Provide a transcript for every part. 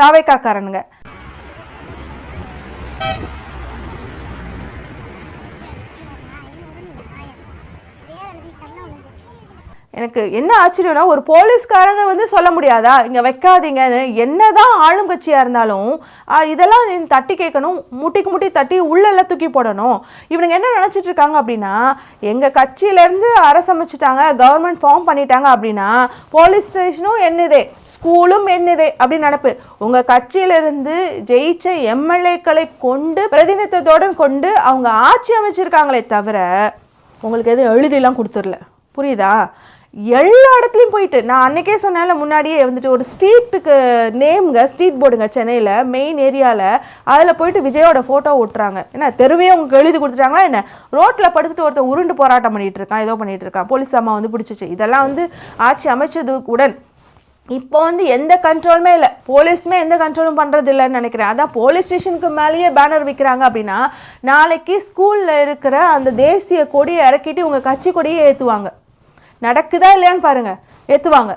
தாவேக்காரனுங்க. எனக்கு என்ன ஆச்சரியம்னா, ஒரு போலீஸ்காரங்க வந்து சொல்ல முடியாதா இங்கே வைக்காதீங்கன்னு? என்னதான் ஆளும் கட்சியாக இருந்தாலும் இதெல்லாம் தட்டி கேட்கணும், முட்டிக்கு முட்டி தட்டி உள்ளெல்லாம் தூக்கி போடணும். இவனுங்க என்ன நினச்சிட்டு இருக்காங்க அப்படின்னா, எங்கள் கட்சியிலேருந்து அரசமைச்சிட்டாங்க, கவர்மெண்ட் ஃபார்ம் பண்ணிட்டாங்க அப்படின்னா போலீஸ் ஸ்டேஷனும் என்னதே, ஸ்கூலும் என்னதே அப்படின்னு நினப்பு. உங்கள் கட்சியிலிருந்து ஜெயிச்ச எம்எல்ஏக்களை கொண்டு பிரதிநிதித்துவத்துடன் கொண்டு அவங்க ஆட்சி அமைச்சிருக்காங்களே தவிர உங்களுக்கு எதுவும் எழுதிலாம் கொடுத்துடல. புரியுதா? எல்லா இடத்துலையும் போயிட்டு, நான் அன்றைக்கே சொன்னால முன்னாடியே வந்துட்டு ஒரு ஸ்ட்ரீட்டுக்கு நேம்ங்க, ஸ்ட்ரீட் போர்டுங்க சென்னையில் மெயின் ஏரியாவில், அதில் போயிட்டு விஜயோட ஃபோட்டோ ஓட்டுறாங்க. என்ன தெருவே உங்களுக்கு எழுதி கொடுத்துட்டாங்களா என்ன? ரோட்டில் படுத்துட்டு ஒருத்தர் உருண்டு போராட்டம் பண்ணிகிட்டு இருக்கான், ஏதோ பண்ணிகிட்டு இருக்கான், போலீஸ் அம்மா வந்து பிடிச்சிச்சு. இதெல்லாம் வந்து ஆட்சி அமைச்சது உடன் இப்போ வந்து எந்த கண்ட்ரோலுமே இல்லை, போலீஸுமே எந்த கண்ட்ரோலும் பண்ணுறது இல்லைன்னு நினைக்கிறேன். அதான் போலீஸ் ஸ்டேஷனுக்கு மேலேயே பேனர் விற்கிறாங்க அப்படின்னா நாளைக்கு ஸ்கூலில் இருக்கிற அந்த தேசிய கொடியை இறக்கிட்டு உங்கள் கட்சி கொடியை ஏற்றுவாங்க. நடக்குதா இல்லையான்னு பாருங்கள், ஏற்றுவாங்க.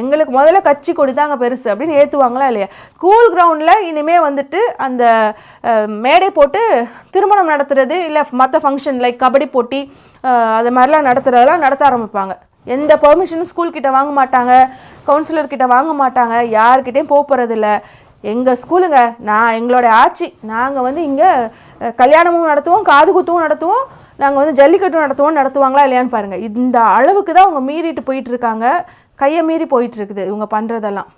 எங்களுக்கு முதல்ல கட்சி கொடி தாங்க பெருசு அப்படின்னு ஏற்றுவாங்களா இல்லையா? ஸ்கூல் கிரவுண்டில் இனிமேல் வந்துட்டு அந்த மேடை போட்டு திருமணம் நடத்துறது இல்லை மற்ற ஃபங்க்ஷன் லைக் கபடி போட்டி அது மாதிரிலாம் நடத்துகிறதெல்லாம் நடத்த ஆரம்பிப்பாங்க. எந்த பெர்மிஷனும் ஸ்கூல்கிட்ட வாங்க மாட்டாங்க, கவுன்சிலர்கிட்ட வாங்க மாட்டாங்க, யார்கிட்டையும் போகிறதில்ல. எங்கள் ஸ்கூலுங்க, எங்களோட ஆட்சி, நாங்கள் வந்து இங்கே கல்யாணமும் நடத்துவோம், காது குத்துவும் நடத்துவோம், நாங்கள் வந்து ஜல்லிக்கட்டும் நடத்துவாங்களா இல்லையான்னு பாருங்கள். இந்த அளவுக்கு தான் அவங்க மீறிட்டு போயிட்டுருக்காங்க, கையை மீறி போயிட்டுருக்குது இவங்க பண்ணுறதெல்லாம்.